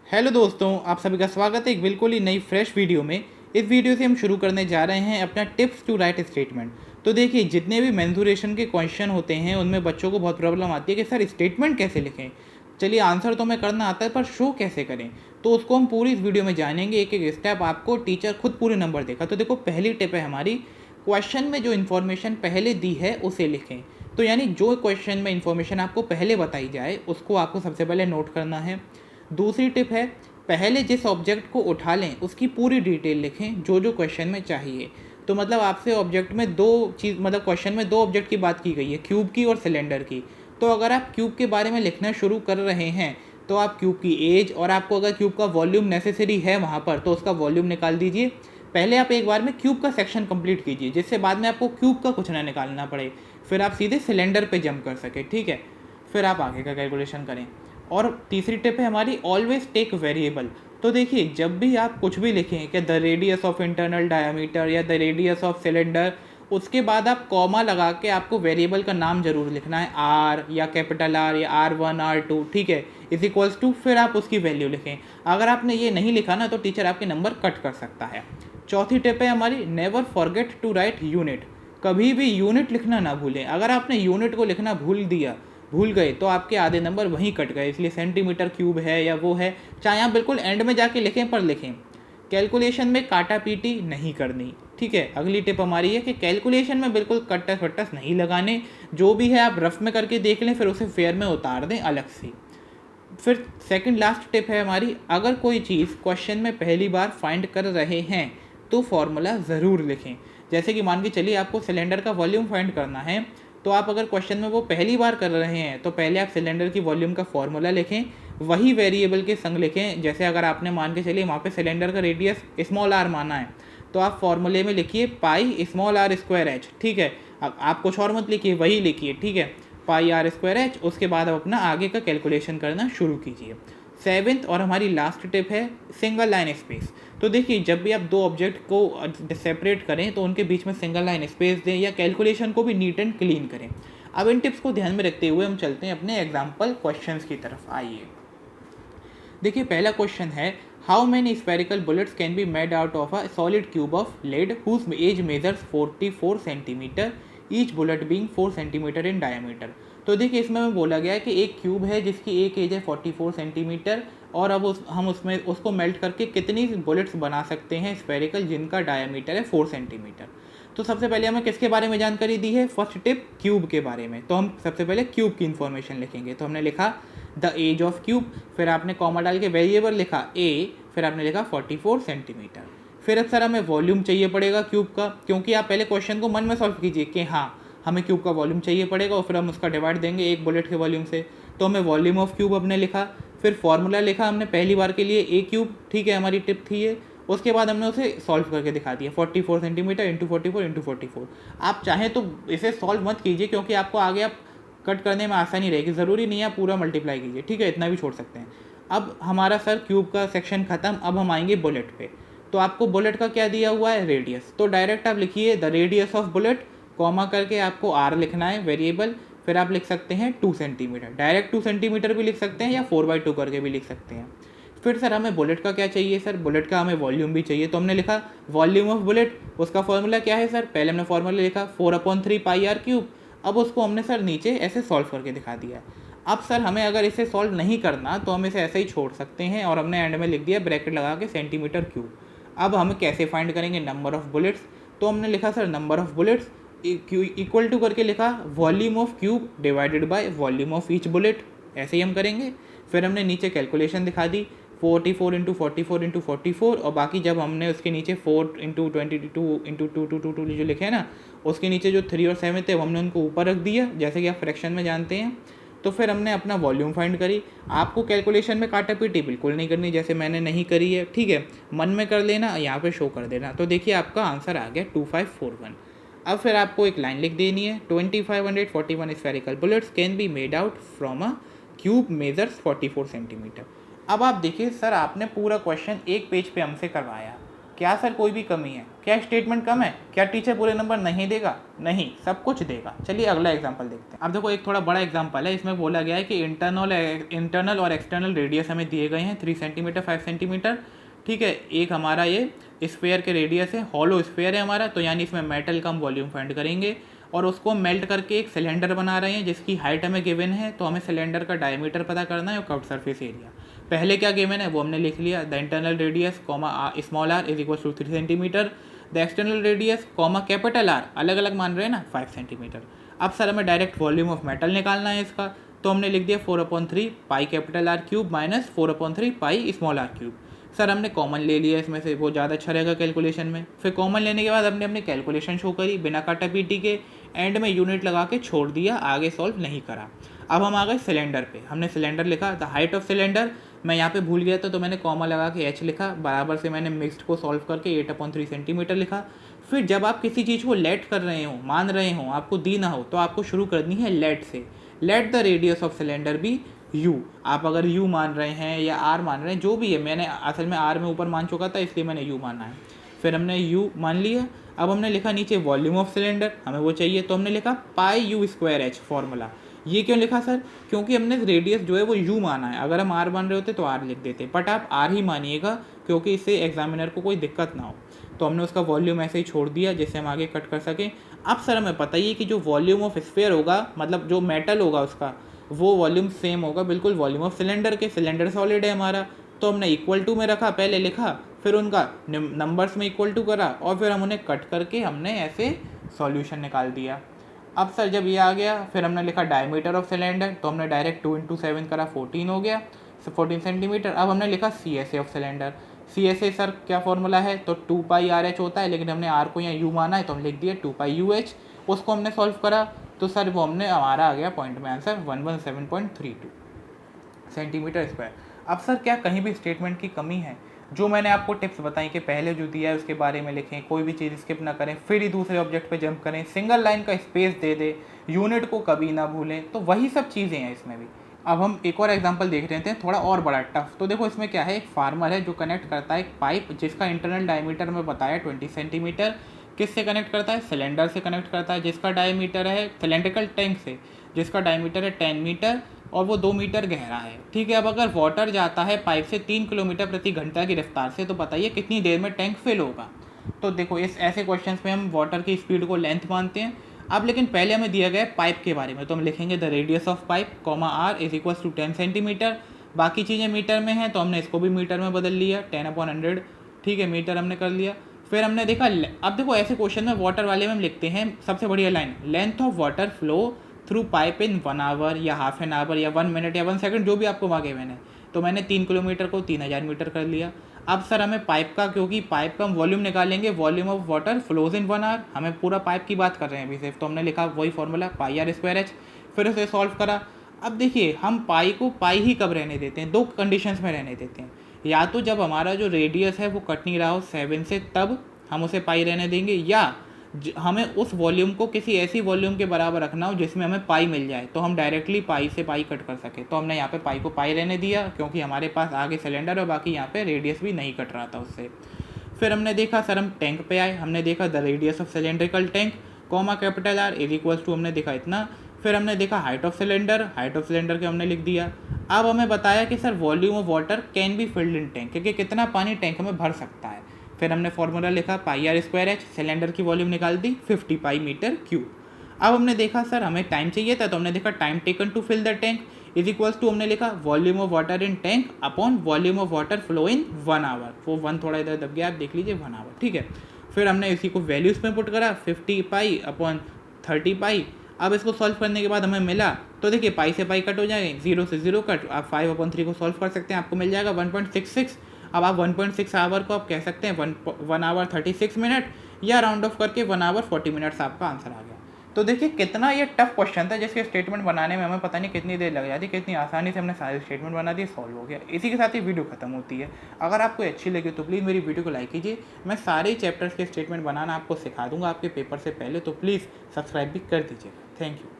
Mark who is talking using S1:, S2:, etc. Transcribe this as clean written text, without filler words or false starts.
S1: Hello दोस्तों, आप सभी का स्वागत है एक बिल्कुल ही नई फ्रेश वीडियो में। इस वीडियो से हम शुरू करने जा रहे हैं अपना टिप्स टू राइट स्टेटमेंट। तो देखिए, जितने भी मेंसुरेशन के क्वेश्चन होते हैं उनमें बच्चों को बहुत प्रॉब्लम आती है कि सर स्टेटमेंट कैसे लिखें। चलिए, आंसर तो हमें करना आता है पर शो कैसे करें, तो उसको हम पूरी इस वीडियो में जानेंगे। एक एक स्टेप आपको टीचर खुद पूरे नंबर देगा। तो देखो, पहली टिप है हमारी, क्वेश्चन में जो इन्फॉर्मेशन पहले दी है उसे लिखें। तो यानी जो क्वेश्चन में इन्फॉर्मेशन आपको पहले बताई जाए उसको आपको सबसे पहले नोट करना है। दूसरी टिप है, पहले जिस ऑब्जेक्ट को उठा लें उसकी पूरी डिटेल लिखें जो जो क्वेश्चन में चाहिए। तो मतलब आपसे ऑब्जेक्ट में दो चीज़, मतलब क्वेश्चन में दो ऑब्जेक्ट की बात की गई है, क्यूब की और सिलेंडर की। तो अगर आप क्यूब के बारे में लिखना शुरू कर रहे हैं तो आप क्यूब की एज, और आपको अगर क्यूब का वॉल्यूम नेसेसरी है वहाँ पर तो उसका वॉल्यूम निकाल दीजिए। पहले आप एक बार में क्यूब का सेक्शन कंप्लीट कीजिए जिससे बाद में आपको क्यूब का कुछ ना निकालना पड़े, फिर आप सीधे सिलेंडर पे जंप कर सके, ठीक है। फिर आप आगे का कैलकुलेशन करें। और तीसरी टिप है हमारी, ऑलवेज टेक वेरिएबल। तो देखिए, जब भी आप कुछ भी लिखें कि the radius of internal diameter या द रेडियस ऑफ सिलेंडर, उसके बाद आप कॉमा लगा के आपको वेरिएबल का नाम जरूर लिखना है, आर या कैपिटल आर या R1 R2, ठीक है, इज इक्वल्स टू, फिर आप उसकी वैल्यू लिखें। अगर आपने ये नहीं लिखा ना तो टीचर आपके नंबर कट कर सकता है। चौथी टिप है हमारी, never forget to write unit. कभी भी यूनिट लिखना ना भूलें। अगर आपने यूनिट को लिखना भूल गए तो आपके आधे नंबर वहीं कट गए। इसलिए सेंटीमीटर क्यूब है या वो है, चाहे आप बिल्कुल एंड में जाके लिखें पर लिखें। कैलकुलेशन में काटा पीटी नहीं करनी, ठीक है। अगली टिप हमारी है कि कैलकुलेशन में बिल्कुल कट्टस वट्टस नहीं लगाने। जो भी है आप रफ में करके देख लें, फिर उसे फेयर में उतार दें अलग से। फिर सेकंड लास्ट टिप है हमारी, अगर कोई चीज़ क्वेश्चन में पहली बार फाइंड कर रहे हैं तो फॉर्मूला ज़रूर लिखें। जैसे कि मान के चलिए आपको सिलेंडर का वॉल्यूम फाइंड करना है, तो आप अगर क्वेश्चन में वो पहली बार कर रहे हैं तो पहले आप सिलेंडर की वॉल्यूम का फॉर्मूला लिखें, वही वेरिएबल के संग लिखें। जैसे अगर आपने मान के चलिए वहाँ पे सिलेंडर का रेडियस स्मॉल आर माना है तो आप फॉर्मूले में लिखिए pi small r square h, ठीक है। अब आप कुछ और मत लिखिए, वही लिखिए, ठीक है, पाई आर स्क्वायर एच। उसके बाद आप अपना आगे का कैलकुलेशन करना शुरू कीजिए। सेवेंथ और हमारी लास्ट टिप है, सिंगल लाइन स्पेस। तो देखिए, जब भी आप दो ऑब्जेक्ट को सेपरेट करें तो उनके बीच में सिंगल लाइन स्पेस दें या कैलकुलेशन को भी नीट एंड क्लीन करें। अब इन टिप्स को ध्यान में रखते हुए हम चलते हैं अपने एग्जाम्पल क्वेश्चंस की तरफ। आइए देखिए, पहला क्वेश्चन है, how many spherical bullets can be made out of a solid cube of lead whose edge measures 44 centimetre, each bullet being 4 centimetre in diameter. तो देखिए, इसमें हमें बोला गया है कि एक क्यूब है जिसकी एक एज है 44 सेंटीमीटर, और अब हम उसमें उसको मेल्ट करके कितनी बुलेट्स बना सकते हैं स्पेरिकल जिनका डायमीटर है 4 सेंटीमीटर। तो सबसे पहले हमें किसके बारे में जानकारी दी है, फर्स्ट टिप क्यूब के बारे में। तो हम सबसे पहले क्यूब की इन्फॉर्मेशन लिखेंगे। तो हमने लिखा द एज ऑफ क्यूब, फिर आपने कॉमा डाल के वेरिएबल लिखा ए, फिर आपने लिखा 44 सेंटीमीटर। फिर अब सर हमें वॉल्यूम चाहिए पड़ेगा क्यूब का, क्योंकि आप पहले क्वेश्चन को मन में सॉल्व कीजिए कि हाँ हमें क्यूब का वॉल्यूम चाहिए पड़ेगा, और फिर हम उसका डिवाइड देंगे एक बुलेट के वॉल्यूम से। तो हमें वॉल्यूम ऑफ क्यूब हमने लिखा, फिर फॉर्मूला लिखा हमने पहली बार के लिए ए क्यूब, ठीक है, हमारी टिप थी ये। उसके बाद हमने उसे सॉल्व करके दिखा दिया, 44 सेंटीमीटर इंटू 44 इंटू 44। आप चाहें तो इसे सॉल्व मत कीजिए क्योंकि आपको आगे आप कट करने में आसानी रहेगी, ज़रूरी नहीं है पूरा मल्टीप्लाई कीजिए, ठीक है, इतना भी छोड़ सकते हैं। अब हमारा सर क्यूब का सेक्शन ख़त्म, अब हम आएंगे बुलेट पे। तो आपको बुलेट का क्या दिया हुआ है, रेडियस। तो डायरेक्ट आप लिखिए the radius of bullet, comma करके आपको आर लिखना है वेरिएबल, फिर आप लिख सकते हैं 2 सेंटीमीटर। डायरेक्ट 2 सेंटीमीटर भी लिख सकते हैं या 4/2 करके भी लिख सकते हैं। फिर सर हमें बुलेट का क्या चाहिए, सर बुलेट का हमें वॉल्यूम भी चाहिए। तो हमने लिखा वॉल्यूम ऑफ बुलेट, उसका फॉर्मूला क्या है सर, पहले हमने फॉर्मूला लिखा 4/3 पाई आर क्यूब। अब उसको हमने सर नीचे ऐसे सॉल्व करके दिखा दिया। अब सर हमें अगर इसे सॉल्व नहीं करना तो हम इसे ऐसे ही छोड़ सकते हैं, और हमने एंड में लिख दिया ब्रैकेट लगा के सेंटीमीटर क्यूब। अब हम कैसे फाइंड करेंगे नंबर ऑफ बुलेट्स। तो हमने लिखा sir number of bullets equal to करके लिखा volume of cube divided by volume of each bullet, ऐसे ही हम करेंगे। फिर हमने नीचे कैलकुलेशन दिखा दी, 44 इंटू 44 इंटू 44, और बाकी जब हमने उसके नीचे 4 इंटू 22 इंटू 2 जो लिखे हैं ना, उसके नीचे जो 3 और 7 थे वो हमने उनको ऊपर रख दिया, जैसे कि आप फ्रैक्शन में जानते हैं। तो फिर हमने अपना वॉल्यूम फाइंड करी। आपको कैलकुलेशन में काटा पीटी बिल्कुल नहीं करनी, जैसे मैंने नहीं करी है, ठीक है, मन में कर लेना, यहाँ पे शो कर देना। तो देखिए आपका आंसर आ गया 2541। अब फिर आपको एक लाइन लिख देनी है, 2541 spherical bullets can be made out from a cube measures 44 centimetre. अब आप देखिए सर, आपने पूरा क्वेश्चन एक पेज पे हमसे करवाया, क्या सर कोई भी कमी है? क्या स्टेटमेंट कम है? क्या टीचर पूरे नंबर नहीं देगा? नहीं, सब कुछ देगा। चलिए अगला एग्जांपल देखते हैं। अब देखो एक थोड़ा बड़ा एग्जांपल है, इसमें बोला गया है कि इंटरनल और एक्सटर्नल रेडियस हमें दिए गए हैं 3 सेंटीमीटर 5 सेंटीमीटर। ठीक है, एक हमारा ये स्फेयर के रेडियस है, हॉलो स्फेयर है हमारा, तो यानी इसमें मेटल का हम वॉल्यूम फाइंड करेंगे और उसको मेल्ट करके एक सिलेंडर बना रहे हैं जिसकी हाइट हमें गिवन है, तो हमें सिलेंडर का डायमीटर पता करना है और कर्व्ड सरफेस एरिया। पहले क्या गिवन है वो हमने लिख लिया, the internal radius small r is equal to 3 centimetre, the external radius capital R अलग अलग मान रहे हैं ना 5 सेंटीमीटर। अब सर हमें डायरेक्ट वॉल्यूम ऑफ मेटल निकालना है इसका, तो हमने लिख दिया 4/3 pi capital R cube minus 4/3 pi small r cube. Sir हमने कॉमन ले लिया इसमें से, वो ज़्यादा अच्छा रहेगा कैलकुलेशन में। फिर कॉमन लेने के बाद हमने अपनी कैलकुलेशन शो करी बिना काटा पीटी के, एंड में यूनिट लगा के छोड़ दिया, आगे सॉल्व नहीं करा। अब हम आ गए सिलेंडर पे, हमने सिलेंडर लिखा, द हाइट ऑफ सिलेंडर, मैं यहाँ पे भूल गया था तो मैंने कॉमा लगा के h लिखा, बराबर से मैंने मिक्स्ड को सॉल्व करके 8/3 सेंटीमीटर लिखा। फिर जब आप किसी चीज़ को लेट कर रहे हो, मान रहे हो, आपको दी ना हो, तो आपको शुरू करनी है लेट से। Let the radius of cylinder be u। आप अगर u मान रहे हैं या r मान रहे हैं, जो भी है, मैंने असल में r में ऊपर मान चुका था इसलिए मैंने u माना है। फिर हमने u मान लिया। अब हमने लिखा नीचे वॉल्यूम ऑफ सिलेंडर, हमें वो चाहिए, तो हमने लिखा पाई u²h फॉर्मूला। ये क्यों लिखा सर? क्योंकि हमने रेडियस जो है वो u माना है, अगर हम r मान रहे होते तो r लिख देते, बट आप r ही मानिएगा क्योंकि इससे एग्जामिनर को कोई दिक्कत ना हो। तो हमने उसका वॉल्यूम ऐसे ही छोड़ दिया जिससे हम आगे कट कर सकें। अब सर हमें पता ही है कि जो वॉल्यूम ऑफ स्फीयर होगा, मतलब जो मेटल होगा उसका, वो वॉल्यूम सेम होगा बिल्कुल वॉल्यूम ऑफ सिलेंडर के। सिलेंडर सॉलिड है हमारा, तो हमने इक्वल टू में रखा, पहले लिखा, फिर उनका नंबर्स में इक्वल टू करा और फिर हम उन्हें कट करके हमने ऐसे सॉल्यूशन निकाल दिया। अब सर जब ये आ गया, फिर हमने लिखा डायमीटर ऑफ सिलेंडर, तो हमने डायरेक्ट 2 × 7 करा, 14 हो गया, 14 सेंटीमीटर। अब हमने लिखा CSA of cylinder. CSA sir क्या फॉर्मूला है? तो 2 पाई RH होता है, लेकिन हमने R को यहाँ U माना है तो हम लिख दिया 2 पाई UH। उसको हमने सॉल्व करा तो सर वो हमारा आ गया पॉइंट में आंसर 117.32 सेंटीमीटर स्क्वायर। अब सर क्या कहीं भी स्टेटमेंट की कमी है? जो मैंने आपको टिप्स बताई कि पहले जो दिया है उसके बारे में लिखें, कोई भी चीज़ स्किप ना करें, फिर ही दूसरे ऑब्जेक्ट पे जंप करें, सिंगल लाइन का स्पेस दे दे, यूनिट को कभी ना भूलें, तो वही सब चीज़ें हैं इसमें भी। अब हम एक और एग्जांपल देख रहे हैं थोड़ा और बड़ा टफ। तो देखो इसमें क्या है, एक फार्मर है जो कनेक्ट करता है एक पाइप जिसका इंटरनल डायमीटर में बताया 20 सेंटीमीटर। किससे कनेक्ट करता है? सिलेंडर से कनेक्ट करता है जिसका डायमीटर है, सिलेंड्रिकल टैंक से जिसका डायमीटर है 10 मीटर और वो 2 मीटर गहरा है। ठीक है, अब अगर वाटर जाता है पाइप से 3 किलोमीटर प्रति घंटा की रफ्तार से, तो बताइए कितनी देर में टैंक फिल होगा। तो देखो इस ऐसे क्वेश्चंस में हम वाटर की स्पीड को लेंथ मानते हैं। अब लेकिन पहले हमें दिया गया है पाइप के बारे में, तो हम लिखेंगे the radius of pipe r is equal to 10 centimetre. बाकी चीज़ें मीटर में हैं तो हमने इसको भी मीटर में बदल लिया, 10/100। ठीक है, मीटर हमने कर लिया। फिर हमने देखा, अब देखो ऐसे क्वेश्चन में वाटर वाले में हम लिखते हैं सबसे बढ़िया line, length of water flow through pipe in 1 hour या हाफ एन आवर या 1 मिनट या 1 सेकंड, जो भी आपको मांगे मैंने। तो मैंने 3 किलोमीटर को 3000 मीटर कर लिया। अब सर हमें पाइप का, क्योंकि पाइप का हम वॉल्यूम निकालेंगे, volume of water flows in 1 hour, हमें पूरा पाइप की बात कर रहे हैं अभी सिर्फ, तो हमने लिखा वही फॉर्मूला πr²h। फिर उसे सॉल्व करा। अब देखिए हम पाई को पाई ही कब रहने देते हैं? 2 कंडीशंस में रहने देते हैं, या तो जब हमारा जो रेडियस है वो कट नहीं रहा हो 7 से, तब हम उसे पाई रहने देंगे, या हमें उस वॉल्यूम को किसी ऐसी वॉल्यूम के बराबर रखना हो जिसमें हमें पाई मिल जाए, तो हम डायरेक्टली पाई से पाई कट कर सके। तो हमने यहाँ पे पाई को पाई रहने दिया क्योंकि हमारे पास आगे सिलेंडर और बाकी यहाँ पे रेडियस भी नहीं कट रहा था उससे। फिर हमने देखा, सर हम टैंक पे आए, हमने देखा the radius of cylindrical tank capital R is equals to, हमने देखा इतना। फिर हमने देखा हाइट ऑफ सिलेंडर के हमने लिख दिया। अब हमें बताया कि sir volume of water can be filled in tank, क्योंकि कितना पानी टैंक में भर सकता है। फिर हमने फॉर्मूला लिखा πr²h, सिलेंडर की वॉल्यूम निकाल दी 50 पाई मीटर क्यूब। अब हमने देखा सर हमें टाइम चाहिए था, तो हमने देखा time taken to fill the tank is equals to, हमने लिखा volume of water in tank upon volume of water flow in 1 hour. वो 1 थोड़ा इधर दब गया, आप देख लीजिए 1 आवर। ठीक है, फिर हमने इसी को वैल्यूज़ में पुट करा 50 पाई अपॉन 30 पाई। अब इसको सॉल्व करने के बाद हमें मिला, तो देखिए पाई से पाई कट हो जाएंगे, 0 से 0 कट, आप 5/3 को सॉल्व कर सकते हैं, आपको मिल जाएगा 1.66। अब आप 1.6 आवर को आप कह सकते हैं 1 आवर 36 मिनट, या राउंड ऑफ करके 1 आवर 40 मिनट्स आपका आंसर आ गया। तो देखिए कितना ये टफ क्वेश्चन था जिसके स्टेटमेंट बनाने में हमें पता नहीं कितनी देर लग जाती, कितनी आसानी से हमने सारे स्टेटमेंट बना दिए, सॉल्व हो गया। इसी के साथ ही वीडियो खत्म होती है। अगर आपको अच्छी लगी तो प्लीज़ मेरी वीडियो को लाइक कीजिए। मैं सारे चैप्टर्स के स्टेटमेंट बनाना आपको सिखा दूंगा आपके पेपर से पहले, तो प्लीज़ सब्सक्राइब भी कर दीजिए। Thank you.